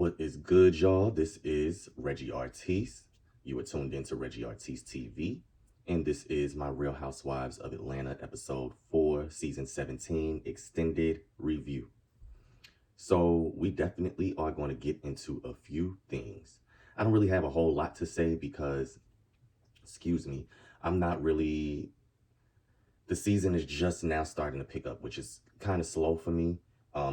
What is good, y'all? This is Reggie Artis. You are tuned into Reggie Artis TV, and this is my Real Housewives of Atlanta episode 4, season 17 extended review. So we definitely are going to get into a few things. I don't really have a whole lot to say because, I'm not really. The season is just now starting to pick up, which is kind of slow for me.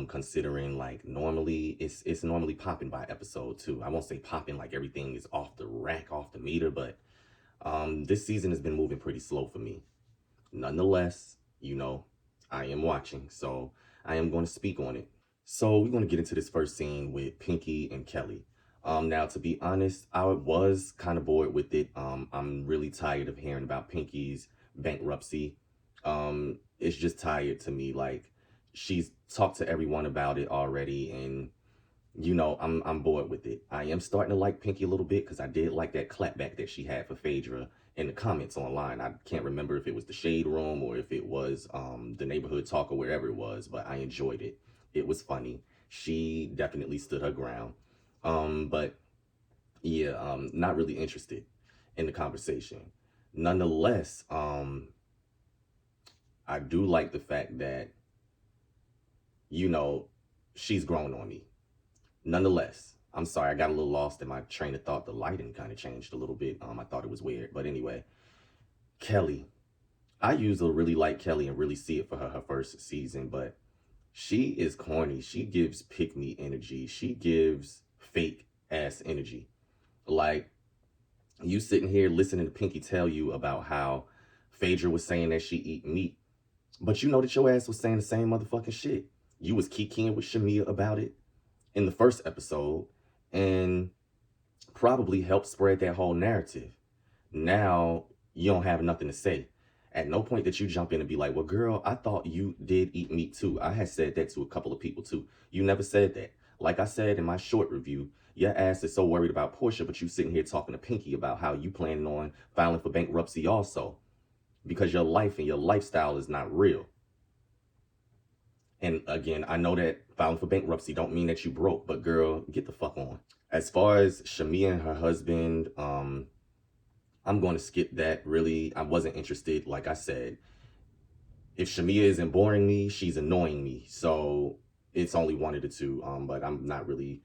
Considering like normally it's normally popping by episode 2. I won't say popping like everything is off the rack, off the meter, but this season has been moving pretty slow for me. Nonetheless, I am watching, so I am going to speak on it. So we're going to get into this first scene with Pinky and Kelly. Now, to be honest, I was kind of bored with it. I'm really tired of hearing about Pinky's bankruptcy. It's just tired to me. Like, she's talked to everyone about it already, and I'm bored with it. I am starting to like Pinky a little bit because I did like that clapback that she had for Phaedra in the comments online. I can't remember if it was the Shade Room or if it was the Neighborhood Talk or wherever it was, but I enjoyed it. It was funny. She definitely stood her ground. But yeah, not really interested in the conversation. Nonetheless, I do like the fact that she's grown on me. Nonetheless, I'm sorry, I got a little lost in my train of thought. The lighting kind of changed a little bit. I thought it was weird. But anyway, Kelly. I usually really like Kelly and really see it for her first season, but she is corny. She gives pick-me energy. She gives fake ass energy. Like, you sitting here listening to Pinky tell you about how Phaedra was saying that she eat meat, but you know that your ass was saying the same motherfucking shit. You was kikiing with Shamia about it in the first episode and probably helped spread that whole narrative. Now you don't have nothing to say. At no point that you jump in and be like, well, girl, I thought you did eat meat too. I had said that to a couple of people too. You never said that. Like I said in my short review, your ass is so worried about Porsha, but you sitting here talking to Pinky about how you planning on filing for bankruptcy also, because your life and your lifestyle is not real. And again, I know that filing for bankruptcy don't mean that you broke, but girl, get the fuck on. As far as Shamia and her husband, I'm going to skip that. Really, I wasn't interested. Like I said, if Shamia isn't boring me, she's annoying me. So it's only one of the two. But I'm not really.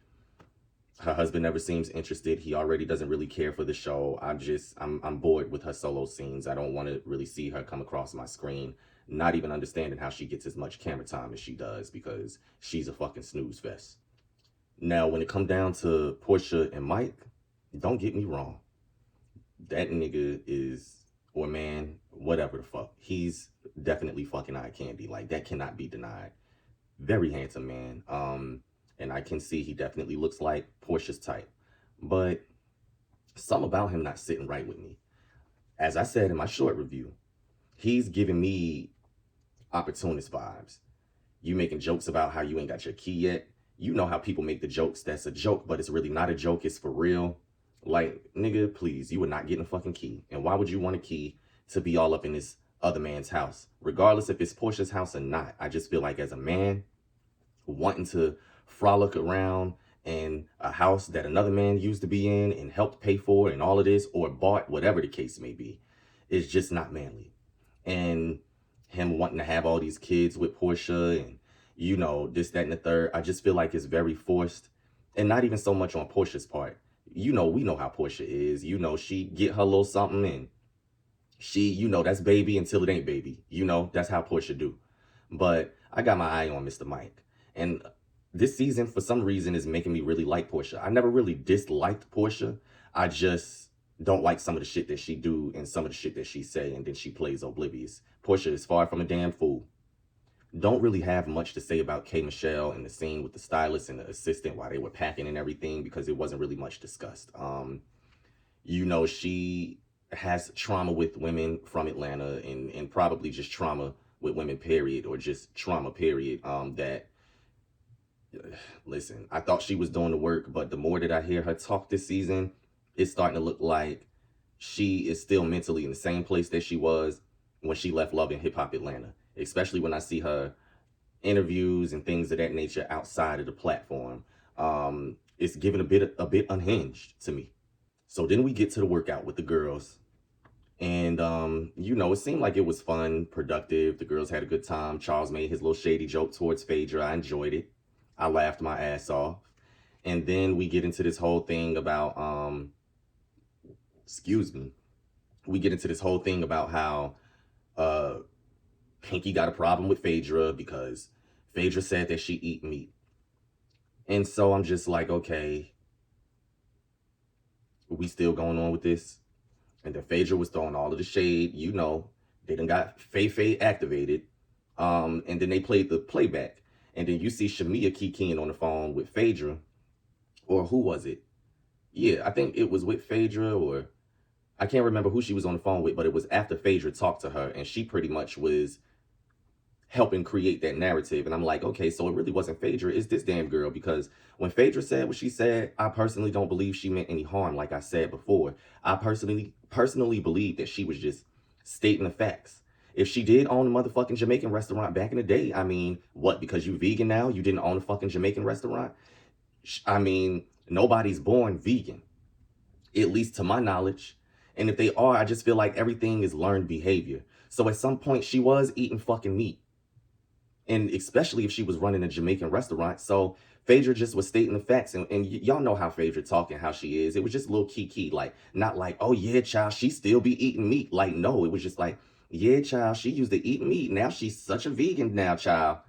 Her husband never seems interested. He already doesn't really care for the show. I'm bored with her solo scenes. I don't want to really see her come across my screen. Not even understanding how she gets as much camera time as she does, because she's a fucking snooze fest. Now, when it come down to Porsha and Mike, don't get me wrong. That nigga is, or man, whatever the fuck, he's definitely fucking eye candy. Like, that cannot be denied. Very handsome man. And I can see he definitely looks like Porsha's type. But something about him not sitting right with me. As I said in my short review, he's giving me opportunist vibes. You making jokes about how you ain't got your key yet. You know how people make the jokes that's a joke, but it's really not a joke. It's for real. Like, nigga, please, you are not getting a fucking key. And why would you want a key to be all up in this other man's house? Regardless if it's Porsha's house or not. I just feel like as a man, wanting to frolic around in a house that another man used to be in and helped pay for and all of this, or bought, whatever the case may be, is just not manly. And him wanting to have all these kids with Porsha and, this, that, and the third, I just feel like it's very forced. And not even so much on Porsha's part. We know how Porsha is. She get her little something and she, that's baby until it ain't baby. That's how Porsha do. But I got my eye on Mr. Mike. And this season, for some reason, is making me really like Porsha. I never really disliked Porsha. I just don't like some of the shit that she do and some of the shit that she say, and then she plays oblivious. Porsha is far from a damn fool. Don't really have much to say about K. Michelle and the scene with the stylist and the assistant while they were packing and everything, because it wasn't really much discussed. She has trauma with women from Atlanta and probably just trauma with women, period, or just trauma, period, listen, I thought she was doing the work, but the more that I hear her talk this season, it's starting to look like she is still mentally in the same place that she was when she left Love and Hip Hop Atlanta, especially when I see her interviews and things of that nature outside of the platform. It's given a bit unhinged to me. So then we get to the workout with the girls. And it seemed like it was fun, productive. The girls had a good time. Charles made his little shady joke towards Phaedra. I enjoyed it. I laughed my ass off. And then we get into this whole thing about excuse me. We get into this whole thing about how uh Pinky got a problem with Phaedra because Phaedra said that she eat meat. And so I'm just like, okay, we still going on with this? And then Phaedra was throwing all of the shade, they done got Faye activated. And then they played the playback. And then you see Shamia kikiing on the phone with Phaedra. Or who was it? Yeah, I think it was with Phaedra, or I can't remember who she was on the phone with, but it was after Phaedra talked to her, and she pretty much was helping create that narrative. And I'm like, okay, so it really wasn't Phaedra, it's this damn girl. Because when Phaedra said what she said, I personally don't believe she meant any harm, like I said before. I personally believe that she was just stating the facts. If she did own a motherfucking Jamaican restaurant back in the day, I mean, what, because you vegan now, you didn't own a fucking Jamaican restaurant? I mean, nobody's born vegan, at least to my knowledge. And if they are, I just feel like everything is learned behavior. So at some point, she was eating fucking meat. And especially if she was running a Jamaican restaurant. So Phaedra just was stating the facts. And y'all know how Phaedra talking, how she is. It was just a little key. Like, not like, oh yeah, child, she still be eating meat. Like, no, it was just like, yeah, child, she used to eat meat. Now she's such a vegan now, child.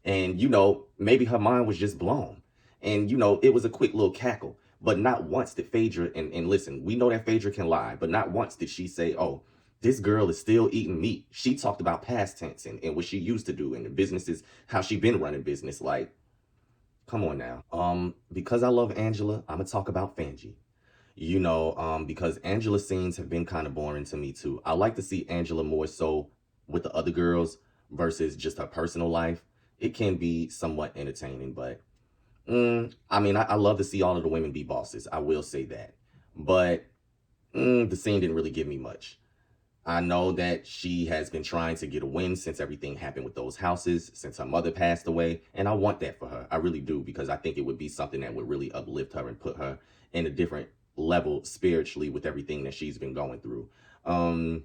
And, maybe her mind was just blown. And, it was a quick little cackle. But not once did Phaedra, and listen, we know that Phaedra can lie, but not once did she say, oh, this girl is still eating meat. She talked about past tense and what she used to do and the businesses, how she been running business. Like, come on now. Because I love Angela, I'm gonna talk about Fangie. Because Angela's scenes have been kind of boring to me too. I like to see Angela more so with the other girls versus just her personal life. It can be somewhat entertaining, but I love to see all of the women be bosses. I will say that. But the scene didn't really give me much. I know that she has been trying to get a win since everything happened with those houses, since her mother passed away. And I want that for her. I really do, because I think it would be something that would really uplift her and put her in a different level spiritually with everything that she's been going through. And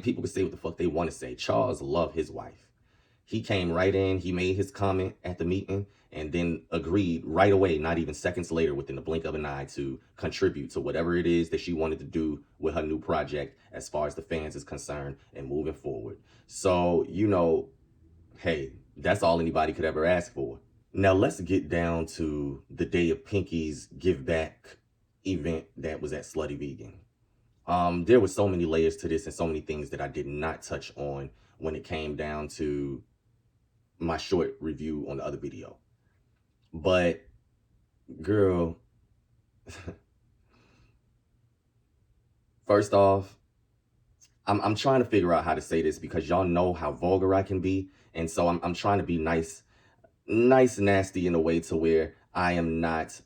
people can say what the fuck they want to say. Charles loved his wife. He came right in, he made his comment at the meeting, and then agreed right away, not even seconds later, within the blink of an eye, to contribute to whatever it is that she wanted to do with her new project as far as the fans is concerned and moving forward. So, hey, that's all anybody could ever ask for. Now let's get down to the day of Pinky's Give Back event that was at Slutty Vegan. There were so many layers to this and so many things that I did not touch on when it came down to my short review on the other video. But girl, first off, I'm trying to figure out how to say this because y'all know how vulgar I can be. And so I'm trying to be nice, nasty in a way to where I am not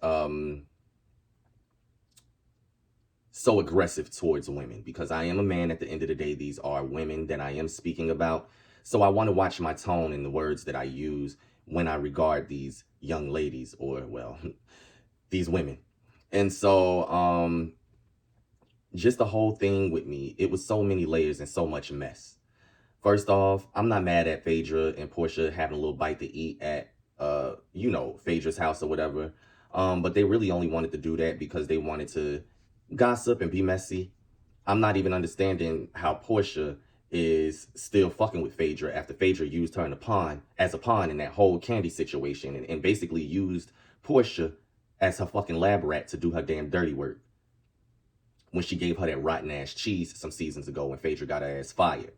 so aggressive towards women, because I am a man at the end of the day. These are women that I am speaking about. So I want to watch my tone and the words that I use when I regard these young ladies, or, well, these women. And so just the whole thing with me, it was so many layers and so much mess. First off, I'm not mad at Phaedra and Porsha having a little bite to eat at, Phaedra's house or whatever. But they really only wanted to do that because they wanted to gossip and be messy. I'm not even understanding how Porsha is still fucking with Phaedra after Phaedra used her as a pawn in that whole Candy situation, and basically used Porsha as her fucking lab rat to do her damn dirty work when she gave her that rotten ass cheese some seasons ago when Phaedra got her ass fired.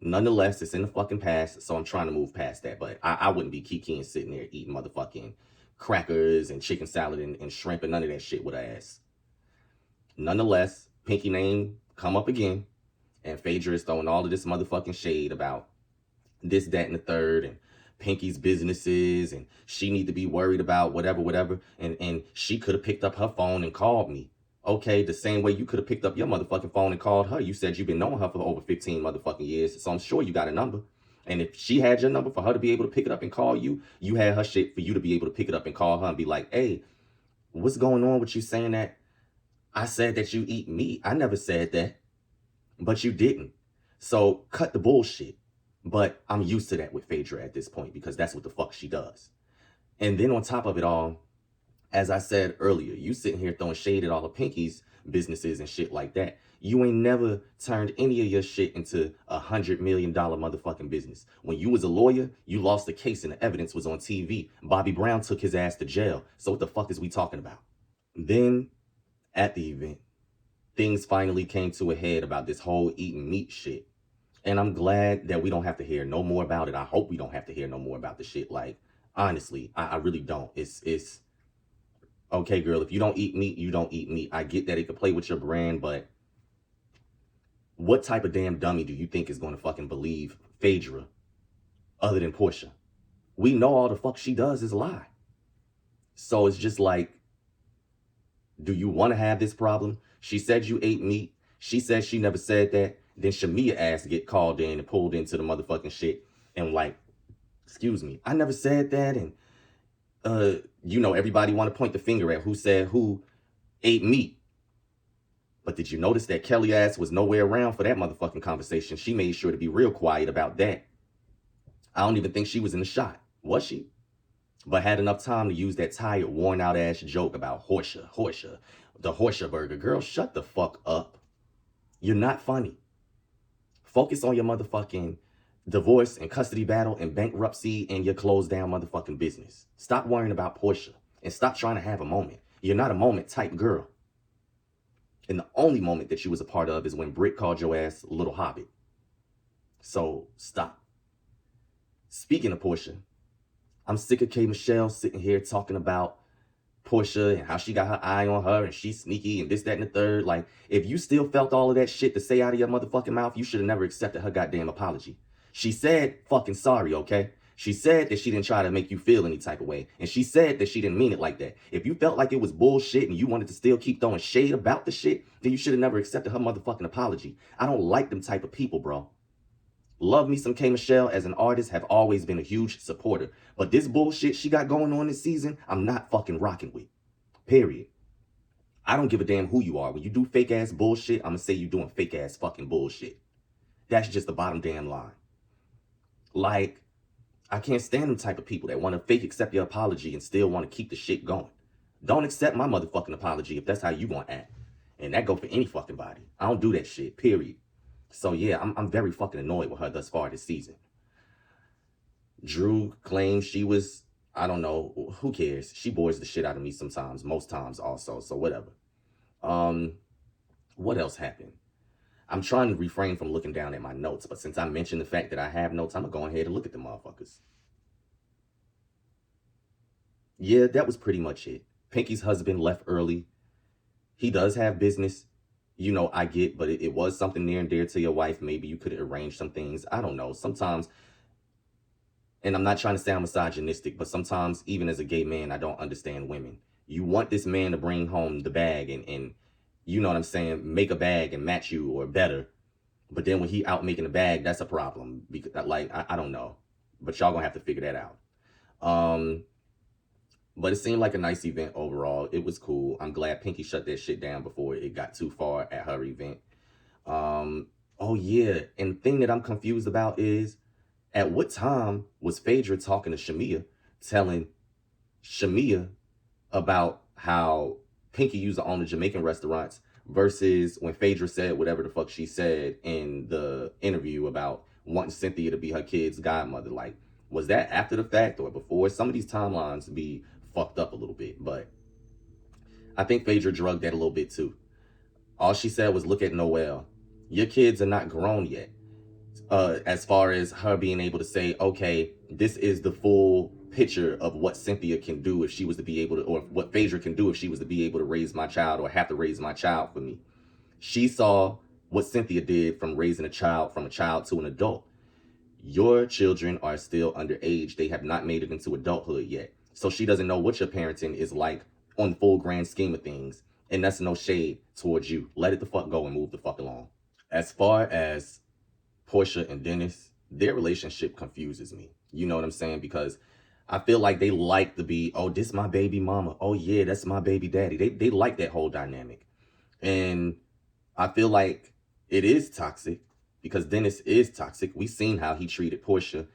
Nonetheless, it's in the fucking past, so I'm trying to move past that. But I wouldn't be Kiki sitting there eating motherfucking crackers and chicken salad and shrimp and none of that shit with her ass. Nonetheless, Pinky name come up again, and Phaedra is throwing all of this motherfucking shade about this, that, and the third, and Pinky's businesses, and she need to be worried about whatever. And she could have picked up her phone and called me. Okay, the same way you could have picked up your motherfucking phone and called her. You said you've been knowing her for over 15 motherfucking years, so I'm sure you got a number. And if she had your number for her to be able to pick it up and call you, you had her shit for you to be able to pick it up and call her and be like, hey, What's going on with you saying that I said that you eat meat? I never said that, but you didn't. So cut the bullshit. But I'm used to that with Phaedra at this point because that's what the fuck she does. And then on top of it all, as I said earlier, you sitting here throwing shade at all the Pinky's businesses and shit like that. You ain't never turned any of your shit into $100 million motherfucking business. When you was a lawyer, you lost the case and the evidence was on TV. Bobby Brown took his ass to jail. So what the fuck is we talking about? Then at the event, things finally came to a head about this whole eating meat shit. And I'm glad that we don't have to hear no more about it. I hope we don't have to hear no more about the shit. Like, honestly, I really don't. It's okay, girl, if you don't eat meat, you don't eat meat. I get that it could play with your brand, but what type of damn dummy do you think is going to fucking believe Phaedra other than Porsha? We know all the fuck she does is lie. So it's just like, do you want to have this problem? She said you ate meat. She said she never said that. Then Shamia ass get called in and pulled into the motherfucking shit. And like, excuse me, I never said that. And, everybody want to point the finger at who said who ate meat. But did you notice that Kelly ass was nowhere around for that motherfucking conversation? She made sure to be real quiet about that. I don't even think she was in the shot. Was she? But had enough time to use that tired, worn out ass joke about Porsha, the Porsha burger. Girl, shut the fuck up. You're not funny. Focus on your motherfucking divorce and custody battle and bankruptcy and your closed down motherfucking business. Stop worrying about Porsha and stop trying to have a moment. You're not a moment type girl. And the only moment that you was a part of is when Britt called your ass Little Hobbit. So stop. Speaking of Porsha, I'm sick of K. Michelle sitting here talking about Porsha and how she got her eye on her and she's sneaky and this, that, and the third. Like, if you still felt all of that shit to say out of your motherfucking mouth, you should have never accepted her goddamn apology. She said fucking sorry, okay? She said that she didn't try to make you feel any type of way. And she said that she didn't mean it like that. If you felt like it was bullshit and you wanted to still keep throwing shade about the shit, then you should have never accepted her motherfucking apology. I don't like them type of people, bro. Love me some K. Michelle as an artist, have always been a huge supporter. But this bullshit she got going on this season, I'm not fucking rocking with. Period. I don't give a damn who you are. When you do fake ass bullshit, I'm gonna say you doing fake ass fucking bullshit. That's just the bottom damn line. Like, I can't stand them type of people that want to fake accept your apology and still want to keep the shit going. Don't accept my motherfucking apology if that's how you want to act. And that go for any fucking body. I don't do that shit, period. So yeah, I'm very fucking annoyed with her thus far this season. Drew claims she was, I don't know, who cares? She bores the shit out of me sometimes, most times also, so whatever. What else happened? I'm trying to refrain from looking down at my notes, but since I mentioned the fact that I have notes, I'm gonna go ahead and look at the motherfuckers. Yeah, that was pretty much it. Pinky's husband left early. He does have business. I get, but it was something near and dear to your wife. Maybe you could arrange some things. I don't know. Sometimes, and I'm not trying to sound misogynistic, but sometimes, even as a gay man, I don't understand women. You want this man to bring home the bag and you know what I'm saying, make a bag and match you or better. But then when he out making the bag, that's a problem. Because, like, I don't know. But y'all gonna have to figure that out. But it seemed like a nice event overall. It was cool. I'm glad Pinky shut that shit down before it got too far at her event. Oh yeah, and the thing that I'm confused about is, at what time was Phaedra talking to Shamia, telling Shamia about how Pinky used to own the Jamaican restaurants versus when Phaedra said whatever the fuck she said in the interview about wanting Cynthia to be her kid's godmother? Like, was that after the fact or before? Some of these timelines be fucked up a little bit, but I think Phaedra drugged that a little bit too. All she said was, look at Noelle. Your kids are not grown yet. As far as her being able to say, okay, this is the full picture of what Cynthia can do if she was to be able to, or what Phaedra can do if she was to be able to raise my child or have to raise my child for me. She saw what Cynthia did from raising a child, from a child to an adult. Your children are still underage. They have not made it into adulthood yet. So she doesn't know what your parenting is like on the full grand scheme of things. And that's no shade towards you. Let it the fuck go and move the fuck along. As far as Porsha and Dennis, their relationship confuses me. You know what I'm saying? Because I feel like they like to be, oh, this my baby mama. Oh yeah, that's my baby daddy. They like that whole dynamic. And I feel like it is toxic because Dennis is toxic. We seen how he treated Porsha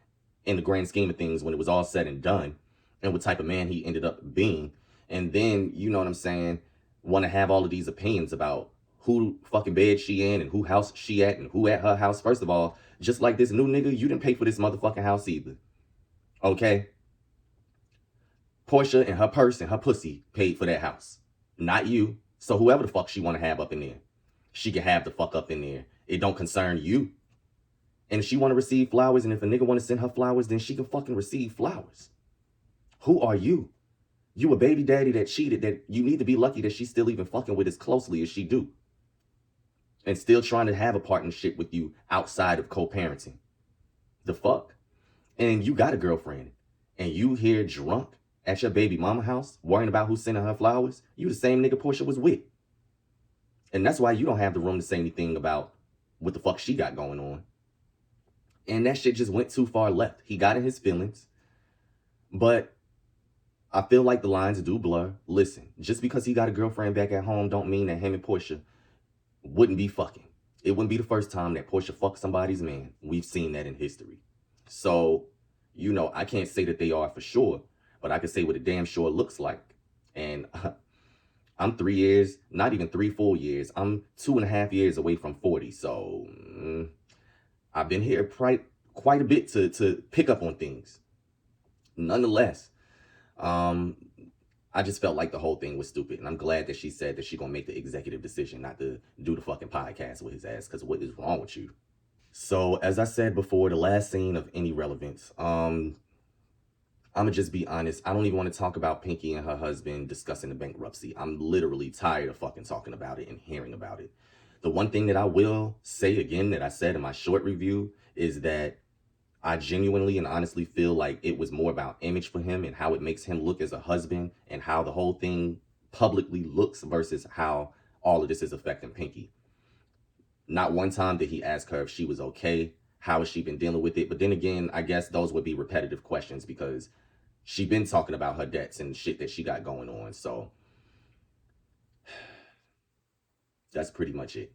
in the grand scheme of things when it was all said and done, and what type of man he ended up being. And then, you know what I'm saying, want to have all of these opinions about who fucking bed she in and who house she at and who at her house. First of all, just like this new nigga, you didn't pay for this motherfucking house either. Okay? Porsha and her purse and her pussy paid for that house. Not you. So whoever the fuck she want to have up in there, she can have the fuck up in there. It don't concern you. And if she want to receive flowers, and if a nigga want to send her flowers, then she can fucking receive flowers. Who are you? You a baby daddy that cheated, that you need to be lucky that she's still even fucking with as closely as she do. And still trying to have a partnership with you outside of co-parenting. The fuck? And you got a girlfriend, and you here drunk at your baby mama house, worrying about who's sending her flowers. You the same nigga Porsha was with. And that's why you don't have the room to say anything about what the fuck she got going on. And that shit just went too far left. He got in his feelings. But I feel like the lines do blur. Listen, just because he got a girlfriend back at home don't mean that him and Porsha wouldn't be fucking. It wouldn't be the first time that Porsha fucked somebody's man. We've seen that in history. So, you know, I can't say that they are for sure, but I can say what it damn sure looks like. And I'm 3 years, not even 3 full years. I'm 2.5 years away from 40. So I've been here quite a bit to pick up on things. Nonetheless, I just felt like the whole thing was stupid. And I'm glad that she said that she's going to make the executive decision not to do the fucking podcast with his ass. Because what is wrong with you? So, as I said before, the last scene of any relevance, I'm going to just be honest. I don't even want to talk about Pinky and her husband discussing the bankruptcy. I'm literally tired of fucking talking about it and hearing about it. The one thing that I will say again that I said in my short review is that I genuinely and honestly feel like it was more about image for him and how it makes him look as a husband and how the whole thing publicly looks versus how all of this is affecting Pinky. Not one time did he ask her if she was okay. How has she been dealing with it? But then again, I guess those would be repetitive questions because she been talking about her debts and shit that she got going on. So that's pretty much it.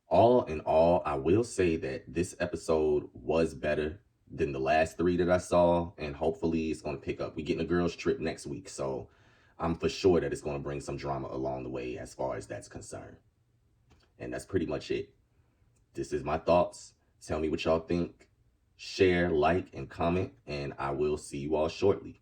All in all, I will say that this episode was better than the last 3 that I saw, and hopefully it's going to pick up. We're getting a girls trip next week, so I'm for sure that it's going to bring some drama along the way as far as that's concerned. And that's pretty much it. This is my thoughts. Tell me what y'all think. Share, like, and comment, and I will see you all shortly.